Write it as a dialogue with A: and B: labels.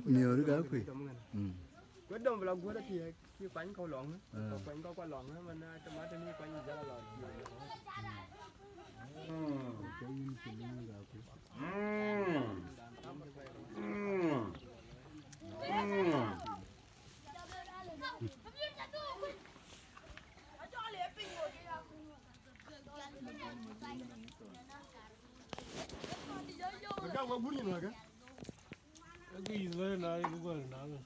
A: nhiều đứa gái quỷ
B: quét đông là quét thì cái quánh câu lỏng quánh câu qua lỏng mình cho má trên đi quánh gì ra là lỏng cái bún gì nữa cái gì vậy này cũng gọi là nào rồi